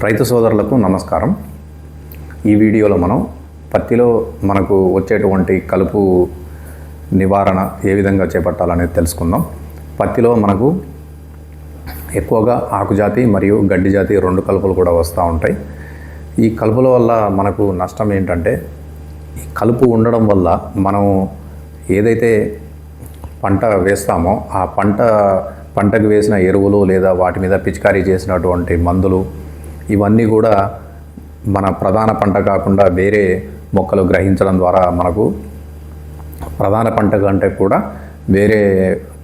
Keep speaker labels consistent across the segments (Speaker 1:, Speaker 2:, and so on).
Speaker 1: రైతు సోదరులకు నమస్కారం. ఈ వీడియోలో మనం పత్తిలో మనకు వచ్చేటువంటి కలుపు నివారణ ఏ విధంగా చేపట్టాలనేది తెలుసుకుందాం. పత్తిలో మనకు ఎక్కువగా ఆకుజాతి మరియు గడ్డి జాతి రెండు కలుపులు కూడా వస్తూ ఉంటాయి. ఈ కలుపుల వల్ల మనకు నష్టం ఏంటంటే, ఈ కలుపు ఉండడం వల్ల మనం ఏదైతే పంట వేస్తామో ఆ పంటకు వేసిన ఎరువులు లేదా వాటి మీద పిచికారీ చేసినటువంటి మందులు ఇవన్నీ కూడా మన ప్రధాన పంట కాకుండా వేరే మొక్కలు గ్రహించడం ద్వారా మనకు ప్రధాన పంట కంటే కూడా వేరే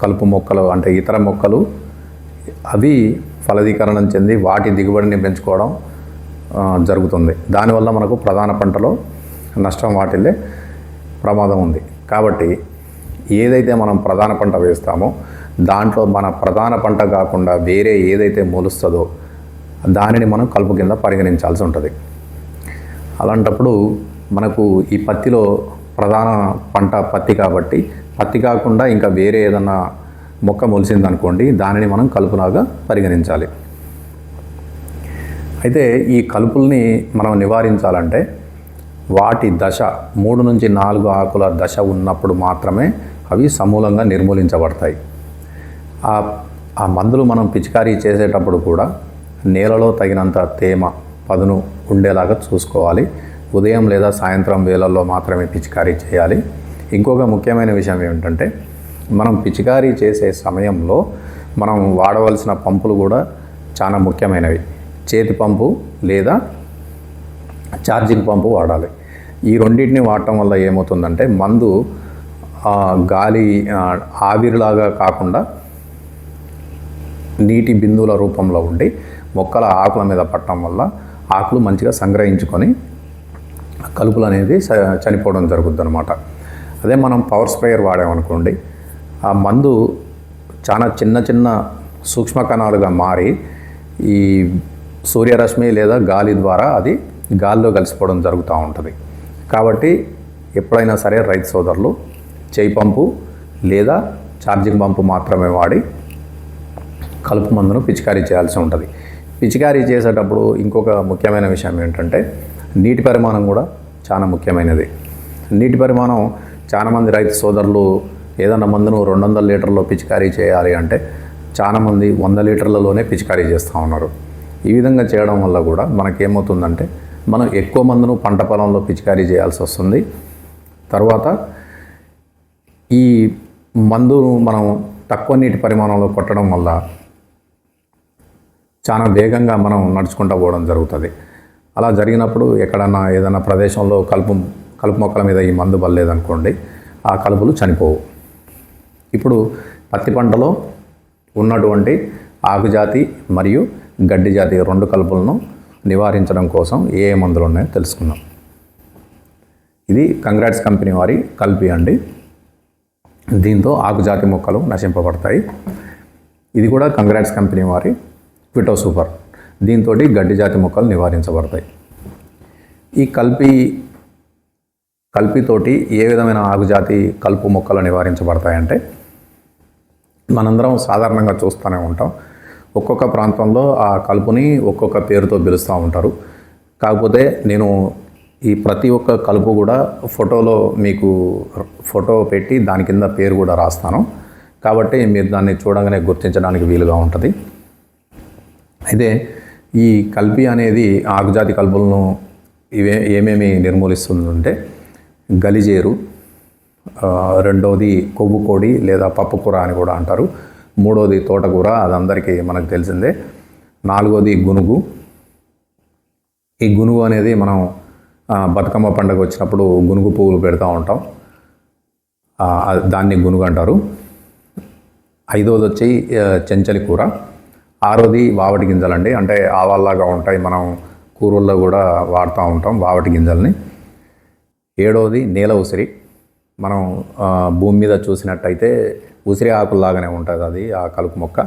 Speaker 1: కలుపు మొక్కలు అంటే ఇతర మొక్కలు అవి ఫలదీకరణం చెంది వాటి దిగుబడిని పెంచుకోవడం జరుగుతుంది. దానివల్ల మనకు ప్రధాన పంటలో నష్టం వాటిల్లే ప్రమాదం ఉంది. కాబట్టి ఏదైతే మనం ప్రధాన పంట వేస్తామో దాంట్లో మన ప్రధాన పంట కాకుండా వేరే ఏదైతే మొలుస్తుందో దానిని మనం కలుపు కింద పరిగణించాల్సి ఉంటుంది. అలాంటప్పుడు మనకు ఈ పత్తిలో ప్రధాన పంట పత్తి కాబట్టి పత్తి కాకుండా ఇంకా వేరే ఏదన్నా మొక్క మొలిసిందనుకోండి, దానిని మనం కలుపులాగా పరిగణించాలి. అయితే ఈ కలుపుల్ని మనం నివారించాలంటే వాటి దశ 3 నుంచి 4 ఆకుల దశ ఉన్నప్పుడు మాత్రమే అవి సమూలంగా నిర్మూలించబడతాయి. ఆ మందులు మనం పిచికారీ చేసేటప్పుడు కూడా నేలలో తగినంత తేమ పదును ఉండేలాగా చూసుకోవాలి. ఉదయం లేదా సాయంత్రం వేళల్లో మాత్రమే పిచికారీ చేయాలి. ఇంకొక ముఖ్యమైన విషయం ఏమిటంటే, మనం పిచికారీ చేసే సమయంలో మనం వాడవలసిన పంపులు కూడా చాలా ముఖ్యమైనవి. చేతి పంపు లేదా ఛార్జింగ్ పంపు వాడాలి. ఈ రెండింటిని వాడటం వల్ల ఏమవుతుందంటే, మందు గాలి ఆవిరిలాగా కాకుండా నీటి బిందువుల రూపంలో ఉండి మొక్కల ఆకుల మీద పట్టడం వల్ల ఆకులు మంచిగా సంగ్రహించుకొని కలుపులు అనేది చనిపోవడం జరుగుతుంది అన్నమాట. అదే మనం పవర్ స్ప్రేయర్ వాడామనుకోండి, ఆ మందు చాలా చిన్న చిన్న సూక్ష్మ కణాలుగా మారి ఈ సూర్యరశ్మి లేదా గాలి ద్వారా అది గాలిలో కలిసిపోవడం జరుగుతూ ఉంటుంది. కాబట్టి ఎప్పుడైనా సరే రైతు సోదరులు చేయి పంపు లేదా ఛార్జింగ్ పంపు మాత్రమే వాడి కలుపు మందును పిచికారీ చేయాల్సి ఉంటుంది. పిచికారీ చేసేటప్పుడు ఇంకొక ముఖ్యమైన విషయం ఏంటంటే, నీటి పరిమాణం కూడా చాలా ముఖ్యమైనది. నీటి పరిమాణం చాలామంది రైతు సోదరులు ఏదైనా మందును 200 లీటర్లో పిచికారీ చేయాలి అంటే చాలామంది 100 లీటర్లలోనే పిచికారీ చేస్తూ ఉన్నారు. ఈ విధంగా చేయడం వల్ల కూడా మనకేమవుతుందంటే, మనం ఎక్కువ మందును పంట పొలంలో పిచికారీ చేయాల్సి వస్తుంది. తర్వాత ఈ మందును మనం తక్కువ నీటి పరిమాణంలో కొట్టడం వల్ల చాలా వేగంగా మనం నడుచుకుంటూ పోవడం జరుగుతుంది. అలా జరిగినప్పుడు ఎక్కడన్నా ఏదైనా ప్రదేశంలో కలుపు మొక్కల మీద ఈ మందు బల్లేదనుకోండి, ఆ కలుపులు చనిపోవు. ఇప్పుడు పత్తి పంటలో ఉన్నటువంటి ఆకుజాతి మరియు గడ్డి జాతి రెండు కలుపులను నివారించడం కోసం ఏ మందులు ఉన్నాయో తెలుసుకుందాం. ఇది కంగ్రాట్స్ కంపెనీ వారి కల్పి అండి. దీంతో ఆకుజాతి మొక్కలు నశింపబడతాయి. ఇది కూడా కంగ్రాట్స్ కంపెనీ వారి క్విటో సూపర్. దీంతో గడ్డి జాతి మొక్కలు నివారించబడతాయి. ఈ కల్పితోటి ఏ విధమైన ఆకుజాతి కలుపు మొక్కలు నివారించబడతాయంటే, మనందరం సాధారణంగా చూస్తూనే ఉంటాం. ఒక్కొక్క ప్రాంతంలో ఆ కలుపుని ఒక్కొక్క పేరుతో పిలుస్తూ ఉంటారు. కాకపోతే నేను ఈ ప్రతి ఒక్క కలుపు కూడా ఫోటోలో మీకు ఫోటో పెట్టి దాని కింద పేరు కూడా రాస్తాను. కాబట్టి మీరు దాన్ని చూడగానే గుర్తించడానికి వీలుగా ఉంటుంది. అయితే ఈ కల్పి అనేది ఆకుజాతి కలుపులను ఏమేమి నిర్మూలిస్తుందంటే, గలిజేరు, రెండవది కొవ్వు కోడి లేదా పప్పు కూర అని కూడా అంటారు, మూడవది తోటకూర, అది అందరికీ మనకు తెలిసిందే, నాలుగవది గునుగు. ఈ గునుగు అనేది మనం బతుకమ్మ పండుగ వచ్చినప్పుడు గునుగు పువ్వులు పెడతా ఉంటాం, దాన్ని గునుగు అంటారు. ఐదవది వచ్చి చెంచలి కూర. ఆరోది వావటి గింజలండి, అంటే ఆవాల్లాగా ఉంటాయి, మనం కూరల్లో కూడా వాడుతూ ఉంటాం వావటి గింజల్ని. ఏడవది నేల ఉసిరి, మనం భూమి మీద చూసినట్టయితే ఉసిరి ఆకుల్లాగానే ఉంటుంది అది ఆ కలుపు మొక్క.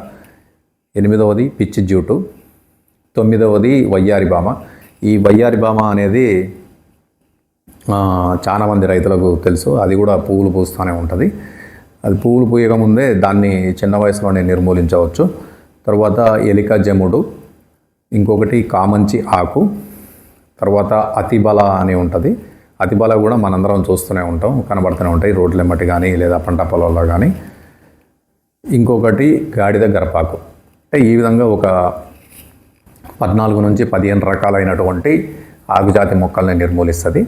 Speaker 1: ఎనిమిదవది పిచ్చి జ్యూటు. తొమ్మిదవది వయ్యారి బామ. ఈ వయ్యారి బామ అనేది చాలామంది రైతులకు తెలుసు, అది కూడా పువ్వులు పూస్తూనే ఉంటుంది. అది పువ్వులు పూయకముందే దాన్ని చిన్న వయసులోనే నిర్మూలించవచ్చు. తర్వాత ఎలిక జముడు, ఇంకొకటి కామంచి ఆకు, తర్వాత అతిబల అని ఉంటుంది. అతిబల కూడా మనందరం చూస్తూనే ఉంటాం, కనబడుతూనే ఉంటాయి రోడ్ల వెంబటి కానీ లేదా పంట పొలాల్లో కానీ. ఇంకొకటి గాడిద గరపాకు. అంటే ఈ విధంగా ఒక 14 నుంచి 15 రకాలైనటువంటి ఆకుజాతి మొక్కల్ని నిర్మూలిస్తుంది.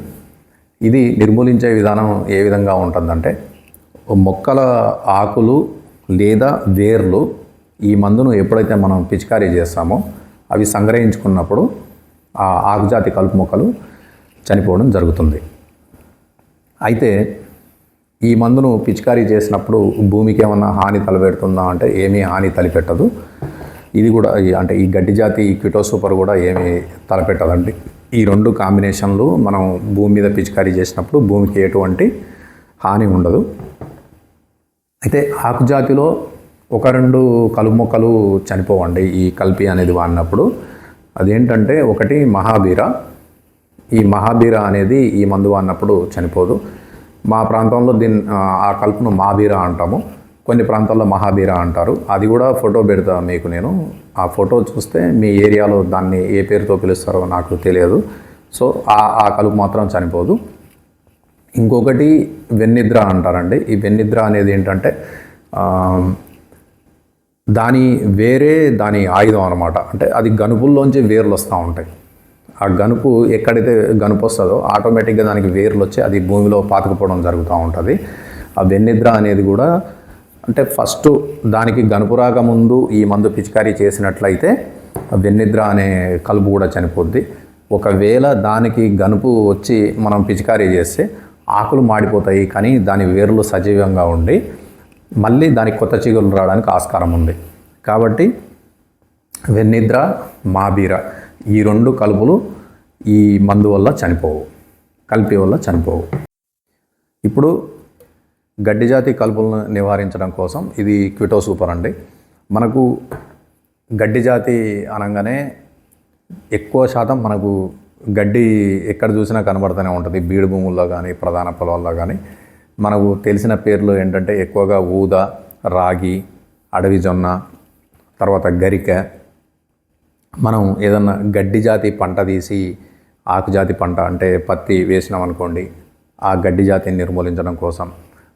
Speaker 1: ఇది నిర్మూలించే విధానం ఏ విధంగా ఉంటుందంటే, మొక్కల ఆకులు లేదా వేర్లు ఈ మందును ఎప్పుడైతే మనం పిచికారీ చేస్తామో అవి సంగ్రహించుకున్నప్పుడు ఆ ఆకుజాతి కలుపు మొక్కలు చనిపోవడం జరుగుతుంది. అయితే ఈ మందును పిచికారీ చేసినప్పుడు భూమికి ఏమన్నా హాని తలపెడుతుందా అంటే ఏమీ హాని తలపెట్టదు. ఇది కూడా అంటే ఈ గడ్డి జాతి క్విటో సూపర్ కూడా ఏమీ తలపెట్టదండి. ఈ 2 కాంబినేషన్లు మనం భూమి మీద పిచికారీ చేసినప్పుడు భూమికి ఎటువంటి హాని ఉండదు. అయితే ఆకుజాతిలో 1-2 కలుపు మొక్కలు చనిపోవండి ఈ కల్పి అనేది వాడినప్పుడు. అదేంటంటే ఒకటి మహాబీర. ఈ మహాబీర అనేది ఈ మందు వాడినప్పుడు చనిపోదు. మా ప్రాంతంలో ఆ కలుపును మాబీర అంటాము, కొన్ని ప్రాంతాల్లో మహాబీర అంటారు. అది కూడా ఫోటో పెడతా మీకు నేను. ఆ ఫోటో చూస్తే మీ ఏరియాలో దాన్ని ఏ పేరుతో పిలుస్తారో నాకు తెలియదు. సో ఆ కలుపు మాత్రం చనిపోదు. ఇంకొకటి వెన్నిద్ర అంటారండి. ఈ వెన్నిద్ర అనేది ఏంటంటే దాని ఆయుధం అనమాట. అంటే అది గనుపుల్లోంచి వేర్లు వస్తూ ఉంటాయి. ఆ గనుపు ఎక్కడైతే గనుపు వస్తుందో ఆటోమేటిక్గా దానికి వేర్లు వచ్చి అది భూమిలో పాతుకుపోవడం జరుగుతూ ఉంటుంది. ఆ వెన్నిద్ర అనేది కూడా అంటే ఫస్ట్ దానికి గనుపు రాకముందు ఈ మందు పిచికారీ చేసినట్లయితే వెన్నిద్ర అనే కలుపు కూడా చనిపోద్ది. ఒకవేళ దానికి గనుపు వచ్చి మనం పిచికారీ చేస్తే ఆకులు మాడిపోతాయి, కానీ దాని వేర్లు సజీవంగా ఉండి మళ్ళీ దానికి కొత్త చిగుళ్ళు రావడానికి ఆస్కారం ఉంది. కాబట్టి వెన్నిద్ర, మాబీర ఈ 2 కలుపులు ఈ మందు వల్ల చనిపోవు, కల్పి వల్ల చనిపోవు. ఇప్పుడు గడ్డి జాతి కలుపులను నివారించడం కోసం ఇది క్విటో సూపర్ అండి. మనకు గడ్డి జాతి అనగానే ఎక్కువ శాతం మనకు గడ్డి ఎక్కడ చూసినా కనబడుతూనే ఉంటుంది. బీడు భూముల్లో కానీ ప్రధాన పొలాల్లో కానీ మనకు తెలిసిన పేర్లు ఏంటంటే ఎక్కువగా ఊద, రాగి, అడవి జొన్న, తర్వాత గరిక. మనం ఏదన్నా గడ్డి జాతి పంట తీసి ఆకుజాతి పంట అంటే పత్తి వేసినాం అనుకోండి, ఆ గడ్డి జాతిని నిర్మూలించడం కోసం.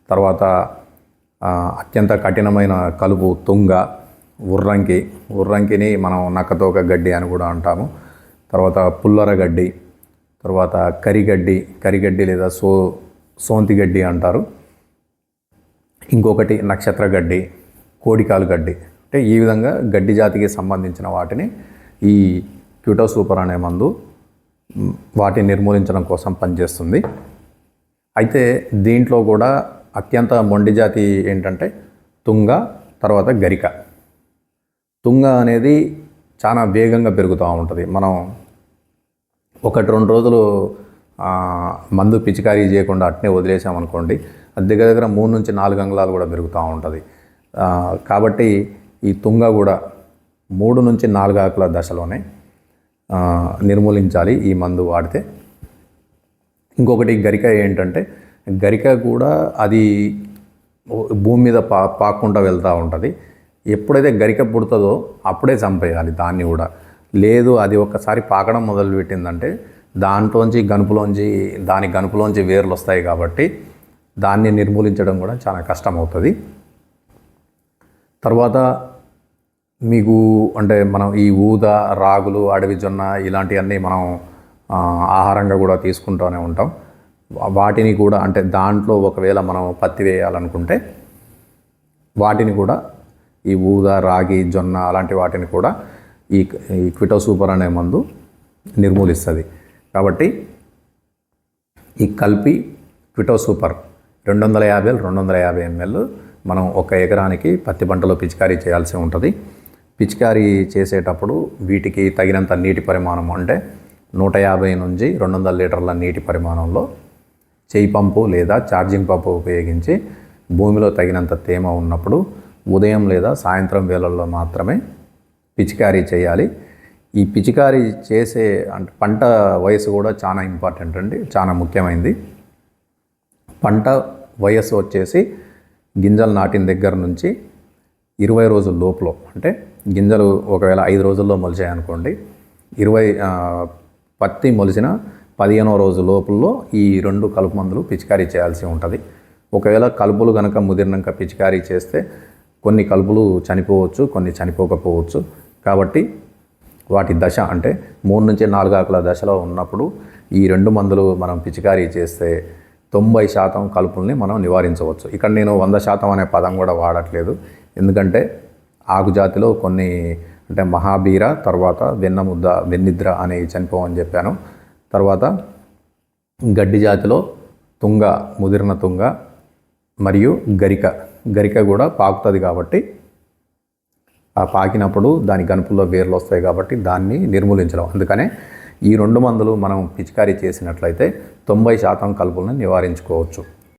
Speaker 1: తర్వాత అత్యంత కఠినమైన కలుపు తుంగ, ఉర్రంకిని మనం నక్కతోక గడ్డి అని కూడా అంటాము. తర్వాత పుల్లర గడ్డి, తర్వాత కరిగడ్డి లేదా సోంతి గడ్డి అంటారు. ఇంకొకటి నక్షత్ర గడ్డి, కోడికాలు గడ్డి. అంటే ఈ విధంగా గడ్డి జాతికి సంబంధించిన వాటిని ఈ క్విటో సూపర్ అనే మందు వాటిని నిర్మూలించడం కోసం పనిచేస్తుంది. అయితే దీంట్లో కూడా అత్యంత మొండి జాతి ఏంటంటే తుంగ, తర్వాత గరిక. తుంగ అనేది చాలా వేగంగా పెరుగుతూ ఉంటుంది. మనం 1-2 రోజులు మందు పిచికారీ చేయకుండా అట్నే వదిలేసామనుకోండి, అది దగ్గర 3 నుంచి 4 అంగుళాలు కూడా పెరుగుతూ ఉంటుంది. కాబట్టి ఈ తుంగ కూడా 3 నుంచి 4 ఆకుల దశలోనే నిర్మూలించాలి ఈ మందు వాడితే. ఇంకొకటి గరిక ఏంటంటే, గరిక కూడా అది భూమి మీద పాక్కుంటూ వెళ్తూ ఉంటుంది. ఎప్పుడైతే గరిక పుడుతుందో అప్పుడే చంపేయాలి దాన్ని కూడా. లేదు అది ఒక్కసారి పాకడం మొదలుపెట్టిందంటే దాని గనుపులోంచి వేర్లు వస్తాయి కాబట్టి దాన్ని నిర్మూలించడం కూడా చాలా కష్టమవుతుంది. తర్వాత మీకు అంటే మనం ఈ ఊద, రాగులు, అడవి జొన్న ఇలాంటివన్నీ మనం ఆహారంగా కూడా తీసుకుంటూనే ఉంటాం. వాటిని కూడా అంటే దాంట్లో ఒకవేళ మనం పత్తి వేయాలనుకుంటే వాటిని కూడా ఈ ఊద, రాగి, జొన్న అలాంటి వాటిని కూడా ఈ క్విటో సూపర్ అనే మందు నిర్మూలిస్తుంది. కాబట్టి ఈ కల్పి క్విటో సూపర్ 250 ml మనం 1 ఎకరానికి పత్తి పంటలో పిచికారీ చేయాల్సి ఉంటుంది. పిచికారీ చేసేటప్పుడు వీటికి తగినంత నీటి పరిమాణం అంటే 150 నుంచి 200 లీటర్ల నీటి పరిమాణంలో చేయి పంపు లేదా ఛార్జింగ్ పంపు ఉపయోగించి భూమిలో తగినంత తేమ ఉన్నప్పుడు ఉదయం లేదా సాయంత్రం వేళల్లో మాత్రమే పిచికారీ చేయాలి. ఈ పిచికారీ చేసే అంటే పంట వయసు కూడా చాలా ఇంపార్టెంట్ అండి, చాలా ముఖ్యమైనది. పంట వయస్సు వచ్చేసి గింజలు నాటిన దగ్గర నుంచి 20 రోజుల లోపల, అంటే గింజలు ఒకవేళ 5 రోజుల్లో మొలిచాయనుకోండి, పత్తి మొలిసిన 15వ రోజు లోపల్లో ఈ 2 కలుపు మందులు పిచికారీ చేయాల్సి ఉంటుంది. ఒకవేళ కలుపులు కనుక ముదిరినాక పిచికారీ చేస్తే కొన్ని కలుపులు చనిపోవచ్చు, కొన్ని చనిపోకపోవచ్చు. కాబట్టి వాటి దశ అంటే 3 నుంచి 4 ఆకుల దశలో ఉన్నప్పుడు ఈ 2 మందులు మనం పిచికారీ చేస్తే 90% కలుపుల్ని మనం నివారించవచ్చు. ఇక్కడ నేను 100% అనే పదం కూడా వాడట్లేదు. ఎందుకంటే ఆకు జాతిలో కొన్ని అంటే మహాబీర, తర్వాత వెన్నిద్ర అనేవి చనిపోవని చెప్పాను. తర్వాత గడ్డి జాతిలో తుంగ, ముదిరిన తుంగ మరియు గరిక కూడా పాకుతుంది. కాబట్టి ఆ పాకినప్పుడు దాని గనుపుల్లో వేర్లు వస్తాయి కాబట్టి దాన్ని నిర్మూలించడం. అందుకనే ఈ 2 మందులు మనం పిచికారీ చేసినట్లయితే 90% కలుపులను నివారించుకోవచ్చు.